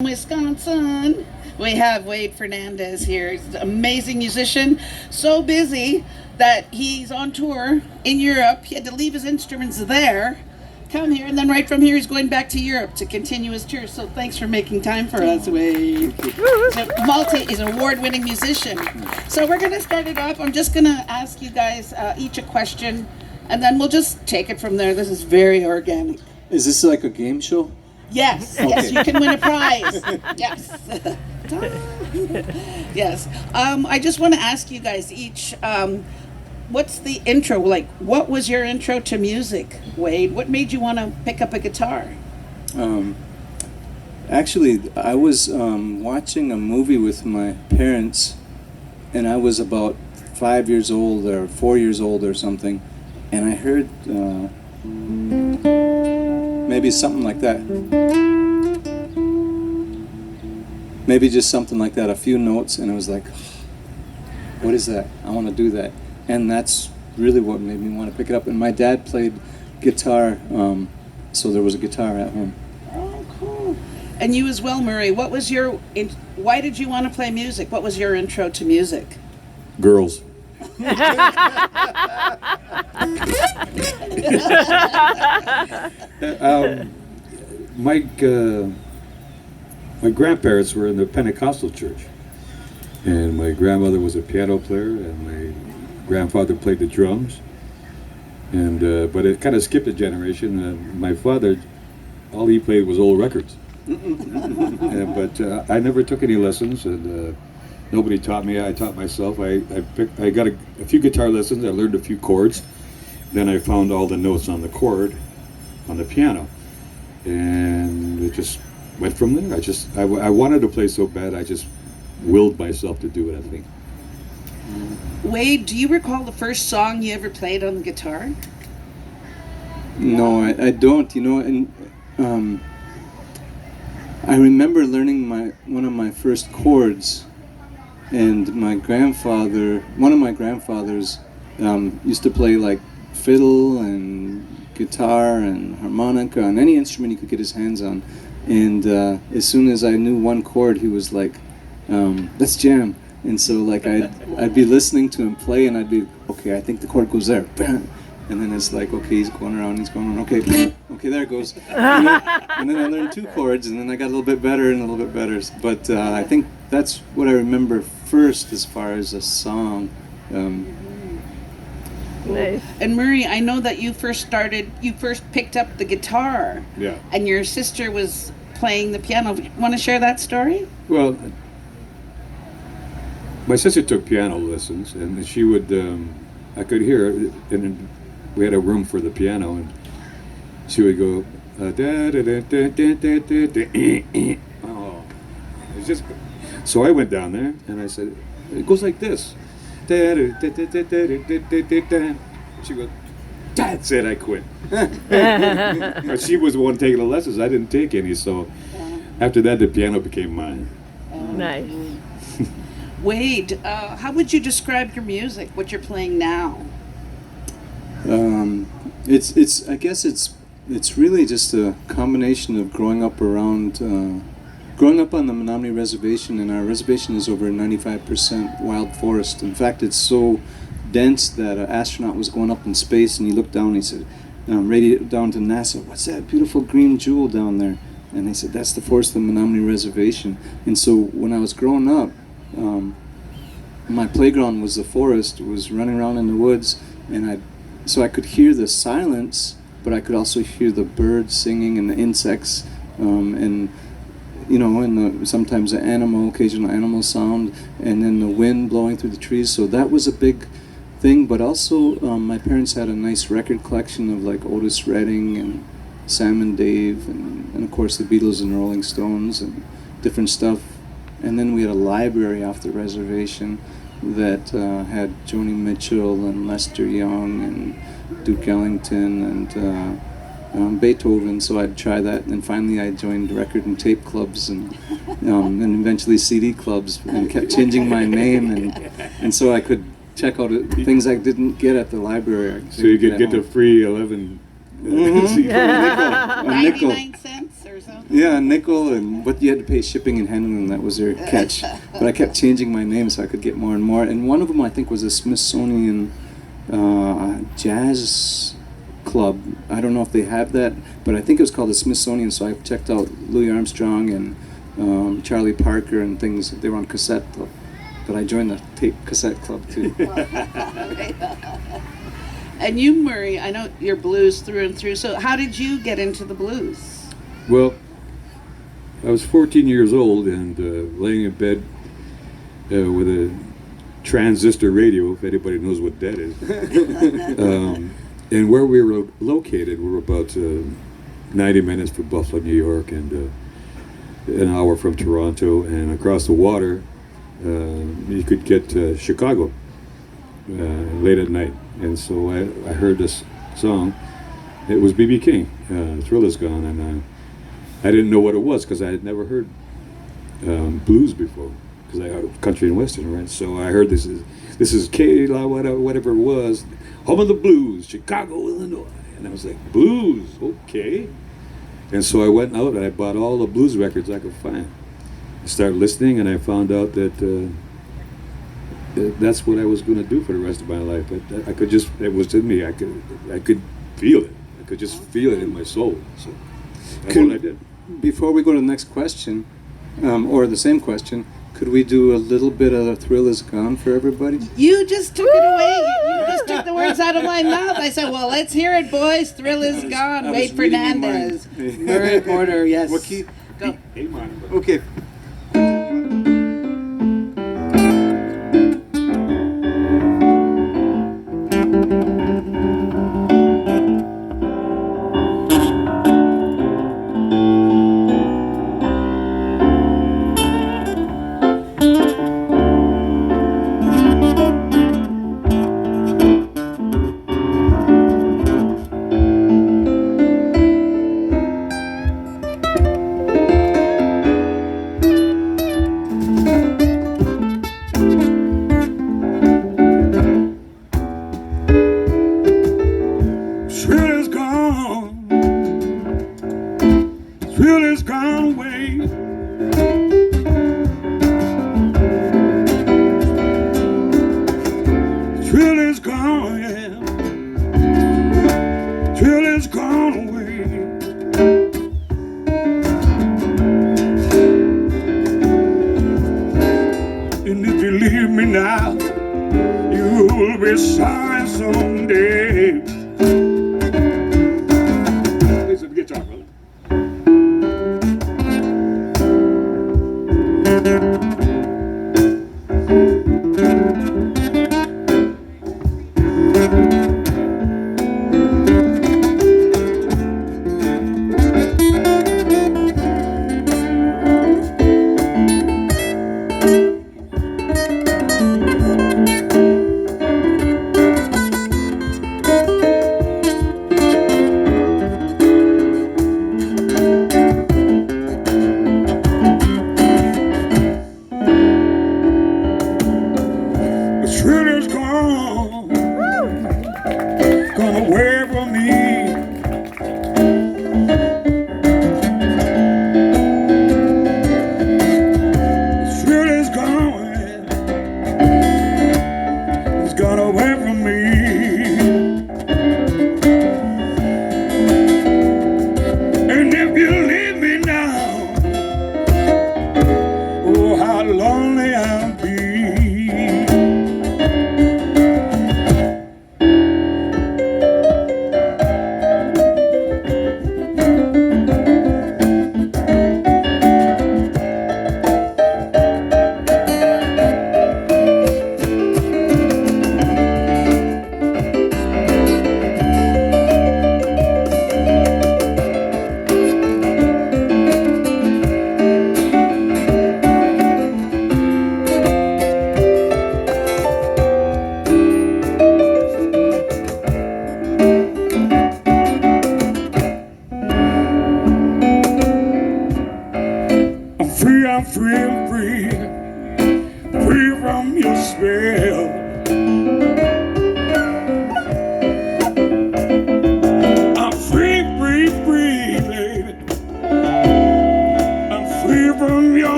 Wisconsin. We have Wade Fernandez here. He's an amazing musician, so busy that he's on tour in Europe. He had to leave his instruments there, come here, and then right from here he's going back to Europe to continue his tour. So thanks for making time for us, Wade. He's an award-winning musician. So we're going to start it off. I'm just going to ask you guys each a question, and then we'll just take it from there. This is very organic. Is this like a game show? Yes, yes, you can win a prize. Yes. Yes. I just want to ask you guys each, what's the intro? Like, what was your intro to music, Wade? What made you want to pick up a guitar? Actually, I was watching a movie with my parents, and I was about 5 years old or 4 years old or something, and I heard maybe something like that. Maybe just something like that, a few notes, and I was like, what is that? I want to do that. And that's really what made me want to pick it up. And my dad played guitar, so there was a guitar at home. Oh, cool. And you as well, Murray. What was why did you want to play music? What was your intro to music? Girls. My grandparents were in the Pentecostal church, and my grandmother was a piano player, and my grandfather played the drums. And but it kind of skipped a generation. My father, all he played was old records. But I never took any lessons, and nobody taught me. I taught myself. I got a few guitar lessons. I learned a few chords. Then I found all the notes on the chord on the piano, and it just went from there. I wanted to play so bad. I just willed myself to do it, I think. Wade, do you recall the first song you ever played on the guitar? No, I don't. And I remember learning one of my first chords, and one of my grandfathers, used to play like fiddle and guitar and harmonica and any instrument he could get his hands on. And as soon as I knew one chord, he was like, let's jam. And so like I'd be listening to him play, and I'd be, okay, I think the chord goes there. And then it's like, okay, he's going around, okay, there it goes. And then I learned two chords, and then I got a little bit better and a little bit better. But I think that's what I remember first as far as a song. Nice. And Murray, I know that you first picked up the guitar. Yeah. And your sister was playing the piano. Want to share that story? Well, my sister took piano lessons, and she would, I could hear her, and we had a room for the piano, and she would go, da da da da da da da da. Oh, it's just. So I went down there, and I said, it goes like this. Da da da da da da da da da. She goes, that's it, I quit. But she was the one taking the lessons. I didn't take any, so after that, the piano became mine. Nice. Wade, how would you describe your music, what you're playing now? I guess it's really just a combination of growing up on the Menominee Reservation, and our reservation is over 95% wild forest. In fact, it's so dense that an astronaut was going up in space, and he looked down and he said, radiated down to NASA, what's that beautiful green jewel down there? And they said, that's the forest of the Menominee Reservation. And so when I was growing up, my playground was the forest. It was running around in the woods, and so I could hear the silence, but I could also hear the birds singing and the insects, and sometimes the occasional animal sound, and then the wind blowing through the trees. So that was a big thing. But also, my parents had a nice record collection of like Otis Redding and Sam and Dave, and of course the Beatles and Rolling Stones and different stuff. And then we had a library off the reservation that had Joni Mitchell and Lester Young and Duke Ellington and Beethoven. So I'd try that, and then finally I joined record and tape clubs, and eventually CD clubs, and kept changing my name, and so I could check out things I didn't get at the library. So you could get the free 11 a nickel. 99 cents or something. Yeah, nickel, and what you had to pay shipping and handling, that was their catch. But I kept changing my name so I could get more and more. And one of them, I think, was a Smithsonian jazz club. I don't know if they have that, but I think it was called the Smithsonian. So I checked out Louis Armstrong and Charlie Parker and things. They were on cassette, though. But I joined the tape cassette club too. And you, Murray, I know you're blues through and through. So how did you get into the blues? Well, I was 14 years old and laying in bed with a transistor radio, if anybody knows what that is. And where we were located, we were about 90 minutes from Buffalo, New York, and an hour from Toronto, and across the water, you could get to Chicago late at night. And so I heard this song. It was B.B. King, Thrill Is Gone, and I didn't know what it was because I had never heard blues before, because I heard country and western, right? So I heard this is K-La, whatever it was, home of the blues, Chicago, Illinois. And I was like, blues, okay. And so I went out and I bought all the blues records I could find. I started listening, and I found out that that's what I was going to do for the rest of my life. I could just, it was in me. I could feel it. I could just feel it in my soul. So that's what I did. Before we go to the next question, or the same question, could we do a little bit of "The Thrill Is Gone" for everybody? You just took it away. You just took the words out of my mouth. I said, well, let's hear it, boys. Thrill is gone. Wade Fernandez. Murray Porter, yes. What key? Go. Hey, man. Okay.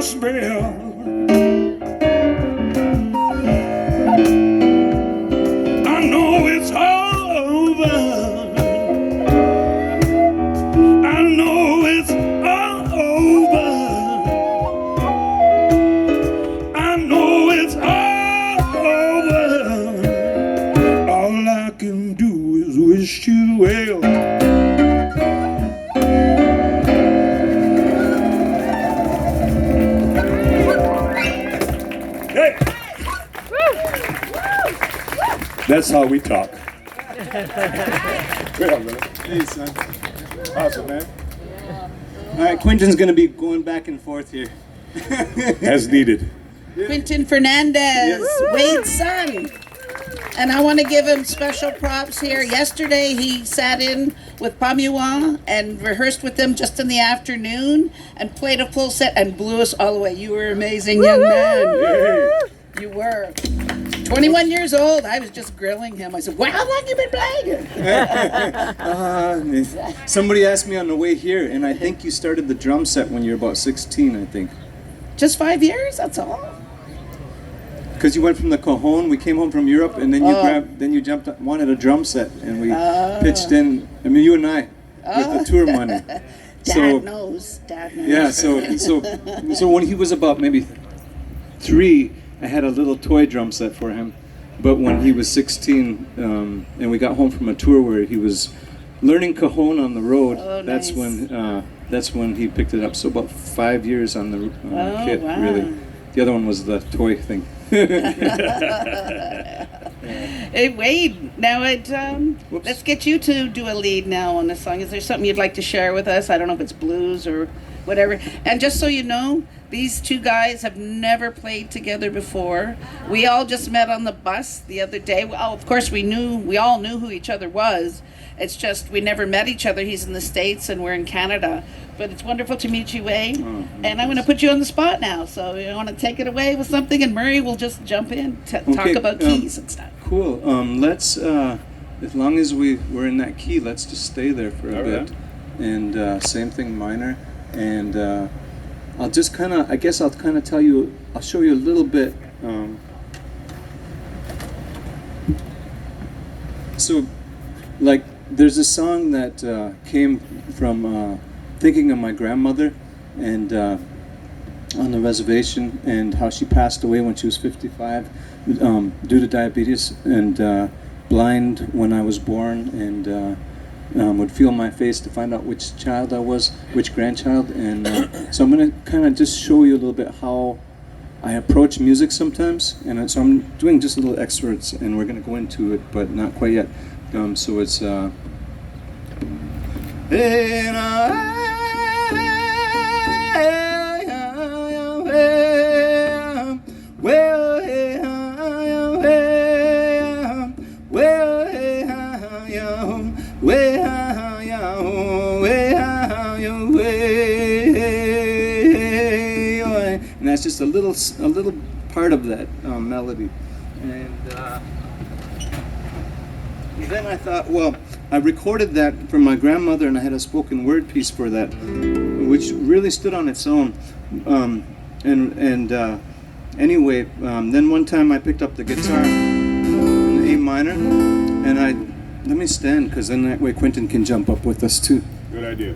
spell. I know it's all over. I know it's all over. I know it's all over. All I can do is wish you well. Hey. That's how we talk. Good on, brother. Hey, son. Awesome, man. All right, Quentin's going to be going back and forth here. As needed. Quentin Fernandez, Wade's son. And I want to give him special props here. Yesterday he sat in with Pamuwa and rehearsed with them just in the afternoon and played a full set and blew us all away. You were amazing, young man. You were. 21 years old. I was just grilling him. I said, well, how long you been playing? Somebody asked me on the way here, and I think you started the drum set when you were about 16, I think. Just 5 years, that's all. Because you went from the cajon, we came home from Europe, and then you jumped, wanted a drum set, and we pitched in. I mean, you and I with the tour money. Dad knows. Yeah. So when he was about maybe 3, I had a little toy drum set for him. But when he was 16, and we got home from a tour where he was learning cajon on the road, that's when he picked it up. So about 5 years on the kit, really. The other one was the toy thing. Hey Wade, now let's get you to do a lead now on this song. Is there something you'd like to share with us? I don't know if it's blues or whatever. And just so you know, these two guys have never played together before. We all just met on the bus the other day. Well, of course we all knew who each other was. It's just we never met each other. He's in the States and we're in Canada. But it's wonderful to meet you, Wade. And I'm going to put you on the spot now. So you want to take it away with something, and Murray will just jump in, talk about keys and stuff. Cool. Let's, as long as we're in that key, let's just stay there for a bit. And same thing, minor. And I'll just kind of, tell you, I'll show you a little bit. So, like, there's a song that came from thinking of my grandmother and on the reservation, and how she passed away when she was 55 due to diabetes, and blind when I was born, and would feel my face to find out which child I was, which grandchild. And so I'm going to kind of just show you a little bit how I approach music sometimes. And so I'm doing just a little excerpts, and we're going to go into it, but not quite yet. So it's and that's just a little part of that melody. And then I thought, well, I recorded that from my grandmother, and I had a spoken word piece for that, which really stood on its own. Anyway, then one time I picked up the guitar in A minor, and let me stand, because then that way Quentin can jump up with us too. Good idea.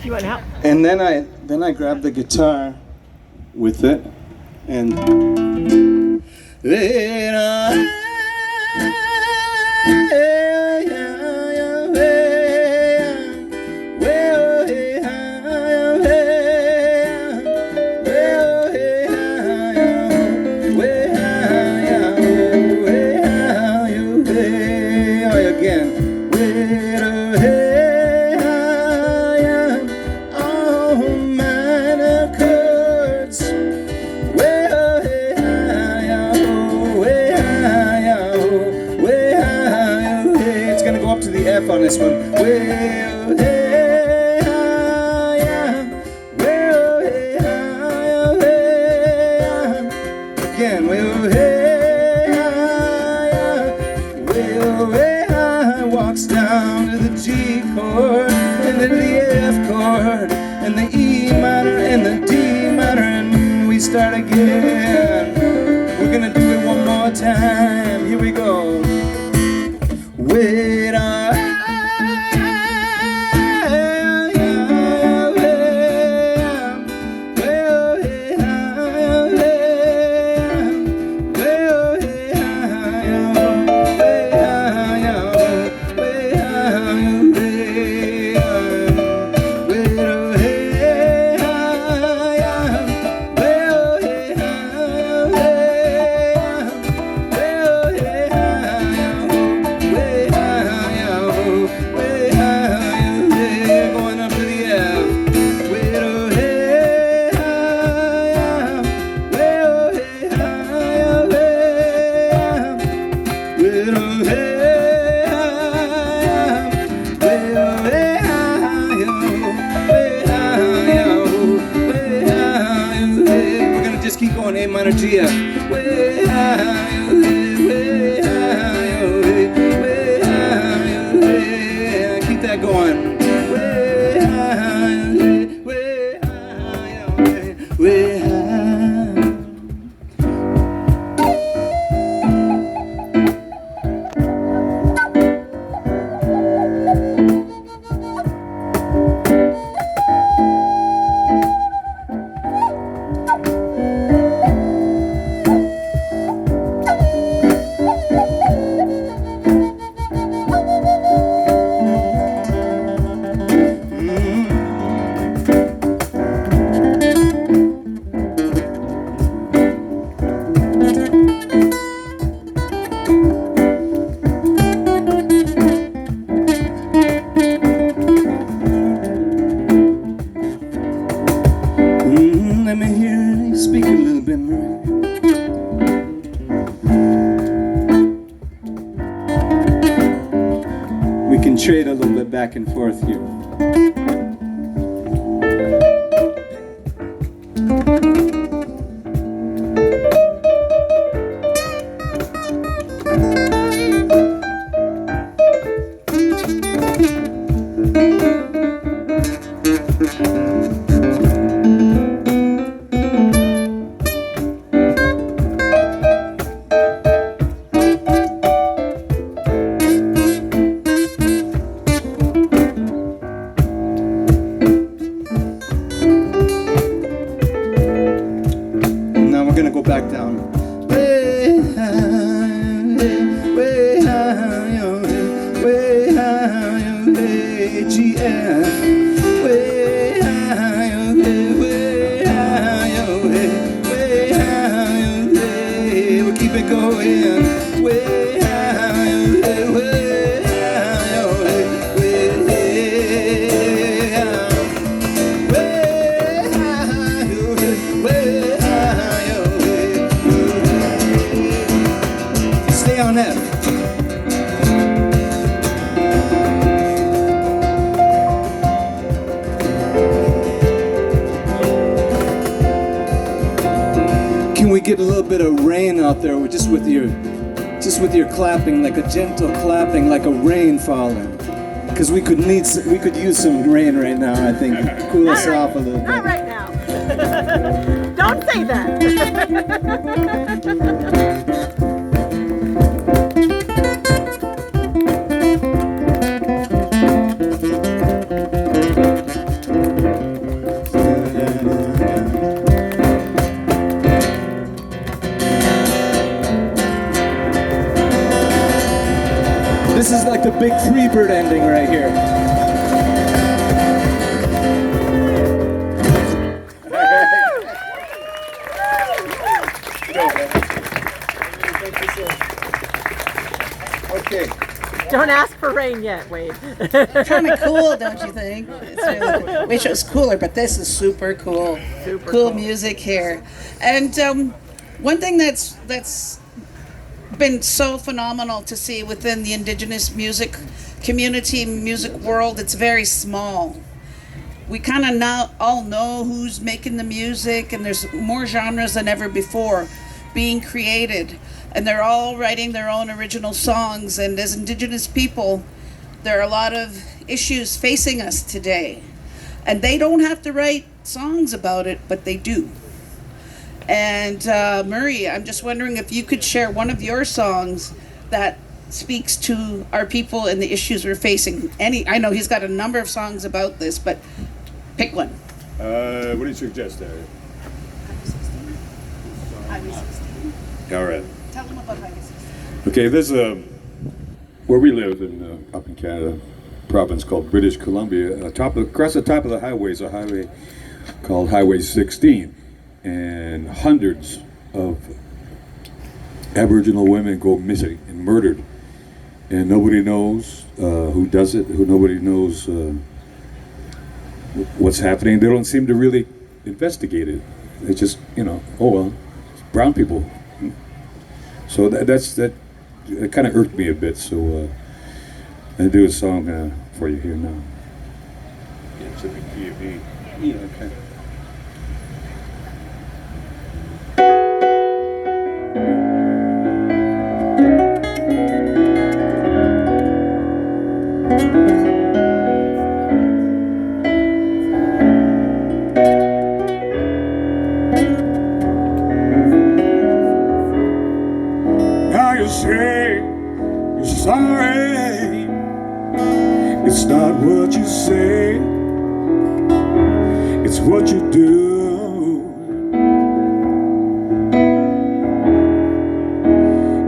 You want help? And then I grabbed the guitar with it, and F on this one. Well, hey, well, hey, again. Well, hey, well, hey, walks down to the G chord, and then the F chord, and the E minor, and the D minor, and start again. We're gonna do it one more time. Here we go. Wait on. A minor G F. Way high, way high, way high, keep that going. Way high, way high, way high. Let me hear you speak a little bit, Marie. We can trade a little bit back and forth here. We're gonna go back down. Way high, way high, way high, G F. Way high, way high, way high. We'll keep it going. Way high, way high, way high. Stay on F. Can we get a little bit of rain out there just with your clapping, like a gentle clapping, like a rain falling? Because we could use some rain right now, I think. Cool us off a little bit. Not right now. Don't say that. This is like the big Freebird ending right here. Okay. Don't ask for rain yet, Wade. Kind of cool, don't you think? It's really cool. Wish it was cooler, but this is super cool. Super cool cool. music here. And one thing that's been so phenomenal to see within the Indigenous music community, music world, it's very small. We kind of now all know who's making the music, and there's more genres than ever before being created, and they're all writing their own original songs. And as Indigenous people, there are a lot of issues facing us today, and they don't have to write songs about it, but they do. And Murray, I'm just wondering if you could share one of your songs that speaks to our people and the issues we're facing. I know he's got a number of songs about this, but pick one. What do you suggest, Harry? Highway 16. All right. Tell them about Highway 16. Okay, there's where we live up in Canada, province called British Columbia. Across the top of the highway is a highway called Highway 16, and hundreds of Aboriginal women go missing and murdered, and nobody knows who does it. Nobody knows what's happening. They don't seem to really investigate it. They just, oh well, it's brown people. So that kind of irked me a bit. So I do a song for you here now. Yeah, it's a big key of E. Yeah, okay. Now you say you're sorry. It's not what you say, it's what you do.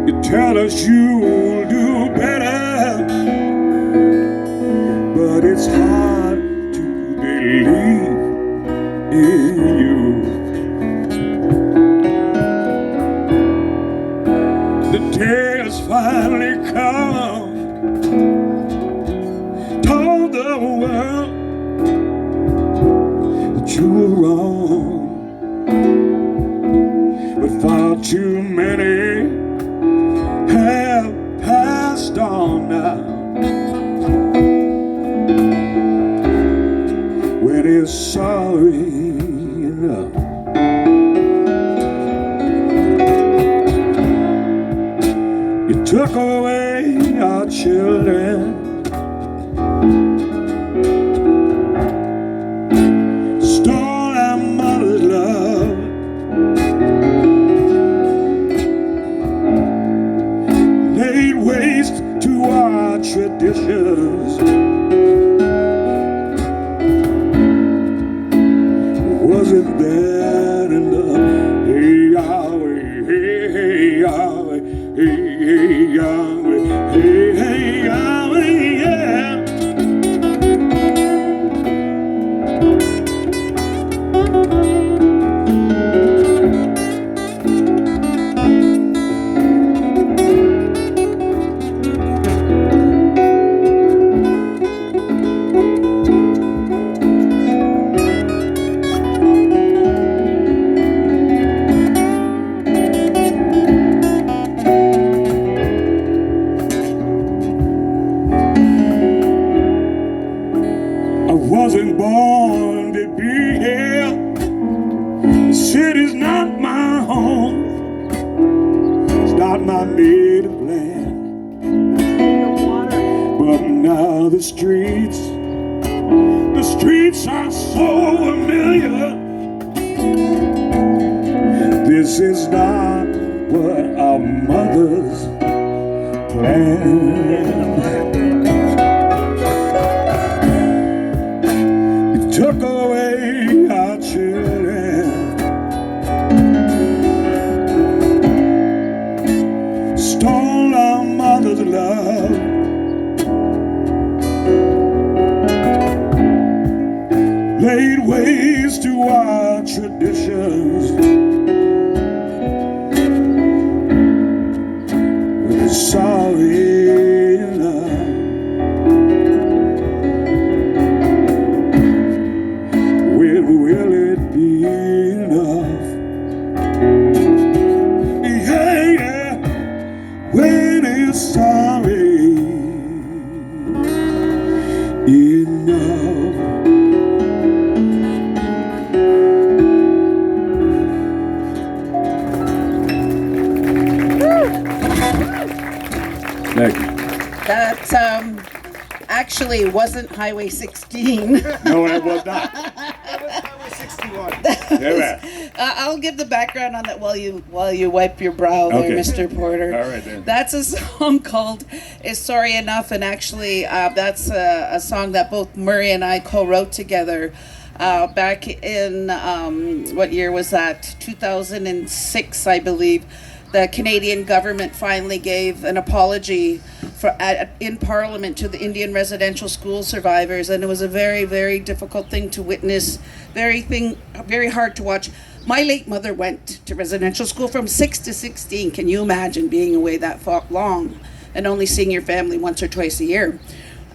You tell us you'll do better, but it's hard to believe in you. The day has finally come, told the world that you were wrong, but far too many have passed on now. When is sorry enough? You took away our children, stole our mother's love, laid waste to our traditions. Wasn't that enough? Hey Yahweh, hey Yahweh, hey Yahweh, hey Yahweh, yeah. Wasn't born to be here. The city's not my home, it's not my native land. But now the streets are so familiar. This is not what our mothers planned. Took away our children, stole our mother's love, laid waste to our traditions. We're sorry enough. Will it be enough? Yeah, yeah. When is sorry enough? Thank you. That actually wasn't Highway 16. No, it was not. Highway 61. Yeah, I'll give the background on that while you wipe your brow there, Okay. Mr. Porter. All right, then. That's a song called "Is Sorry Enough," and actually, that's a song that both Murray and I co-wrote together back in what year was that? 2006, I believe. The Canadian government finally gave an apology in Parliament to the Indian residential school survivors, and it was a very, very difficult thing to witness, very hard to watch. My late mother went to residential school from 6 to 16. Can you imagine being away that long and only seeing your family once or twice a year?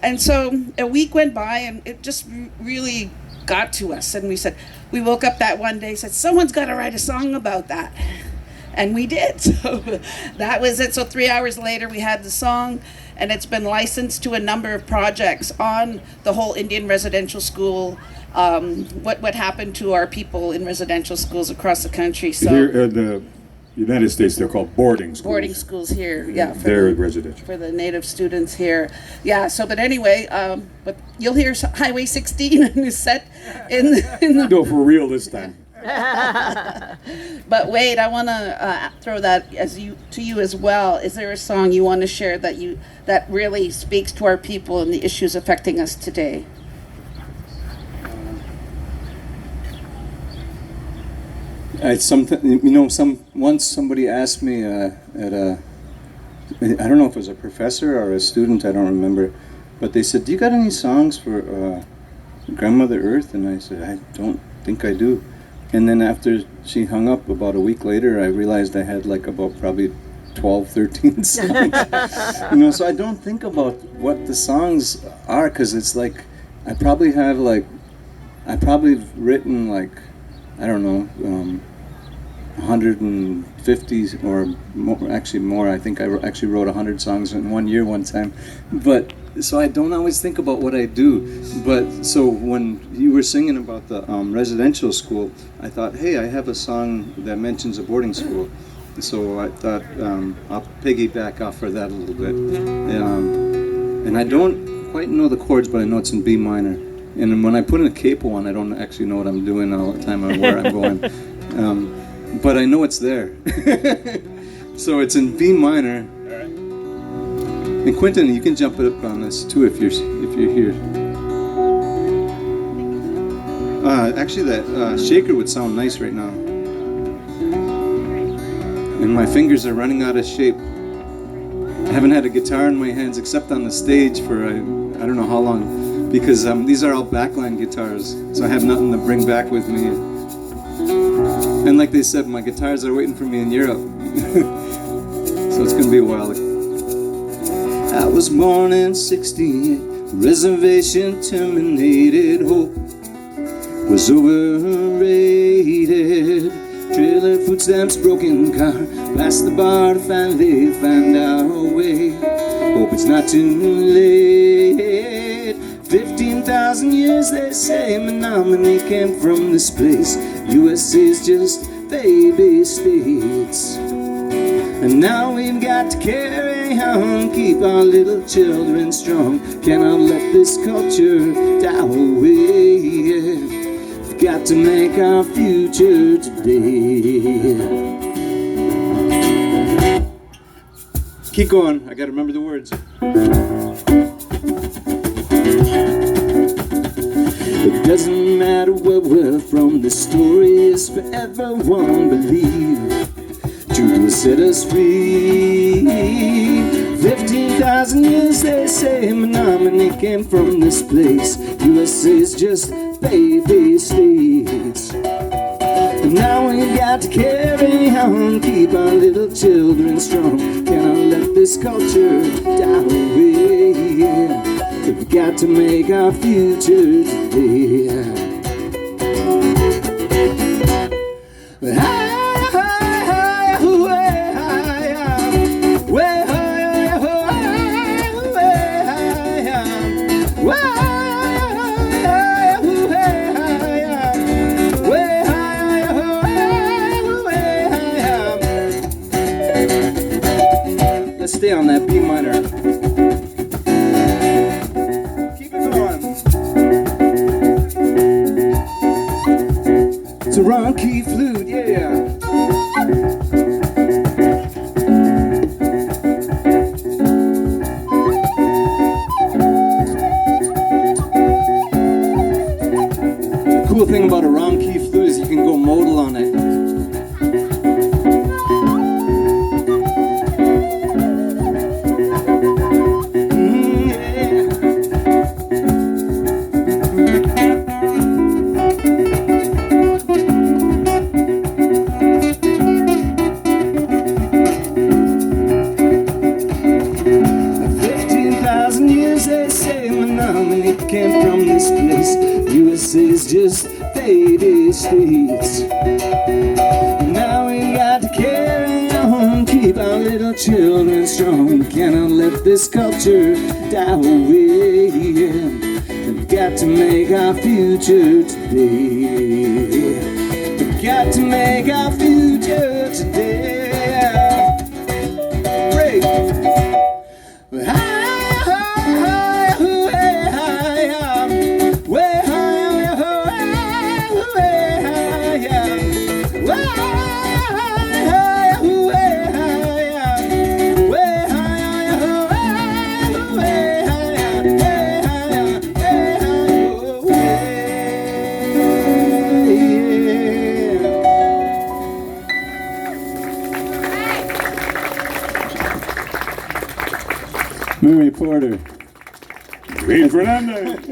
And so a week went by, and it just really got to us, and we woke up that one day, said, someone's got to write a song about that. And we did. So that was it. So 3 hours later, we had the song, and it's been licensed to a number of projects on the whole Indian residential school, what happened to our people in residential schools across the country. So Here in the United States, they're called boarding schools. boarding schools here, yeah. They're residential. For the native students here. Yeah, so, but anyway, but you'll hear Highway 16 is set in the No, for real this time. But Wade, I want to throw that to you as well. Is there a song you want to share that really speaks to our people and the issues affecting us today? Once somebody asked me I don't know if it was a professor or a student, I don't remember, but they said, "Do you got any songs for Grandmother Earth?" And I said, "I don't think I do." And then after she hung up, about a week later, I realized I had like about probably 12, 13 songs. So I don't think about what the songs are, because it's like, I've probably written like, I don't know, 150 or more, actually more. I think I actually wrote 100 songs in 1 year one time. But so I don't always think about what I do. But so when you were singing about the residential school, I thought, hey, I have a song that mentions a boarding school. So I thought I'll piggyback off of that a little bit. And I don't quite know the chords, but I know it's in B minor. And when I put in a capo on, I don't actually know what I'm doing all the time or where I'm going. But I know it's there. So it's in B minor. And Quentin, you can jump it up on this too if you're here. Actually, that shaker would sound nice right now. And my fingers are running out of shape. I haven't had a guitar in my hands except on the stage for I don't know how long, because these are all backline guitars, so I have nothing to bring back with me. And like they said, my guitars are waiting for me in Europe. So it's gonna be a while. I was born in '68, reservation terminated, hope was overrated. Trailer, food stamps, broken car, past the bar to finally find our way. Hope it's not too late. 15,000 years they say Menominee came from this place. USA's just baby states. And now we've got to carry on, keep our little children strong. Cannot let this culture die away. We've got to make our future today. Keep going, I gotta remember the words. It doesn't matter where we're from, the story is forever one. Believe truth will set us free. 15,000 years they say Menominee came from this place. USA's just baby states. And now we got to carry on, keep our little children strong. Cannot let this culture die away. We've got to make our future today. Let's stay on that B minor. Keep it going. It's a wrong key flute, yeah. children strong. Cannot let this culture die away. We've got to make our future today. We've got to make our future today. Break. Murray Porter, Fernandex.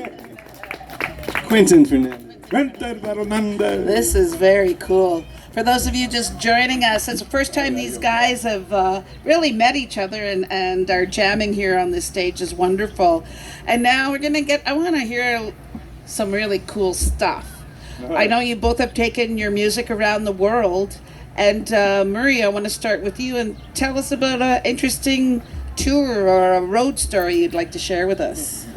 Quentin Fernandes. Fernandex. This is very cool. For those of you just joining us, it's the first time these guys have really met each other and are jamming here on this stage is wonderful. And now we're gonna I want to hear some really cool stuff. I know you both have taken your music around the world. And Murray, I want to start with you and tell us about an interesting tour or a road story you'd like to share with us.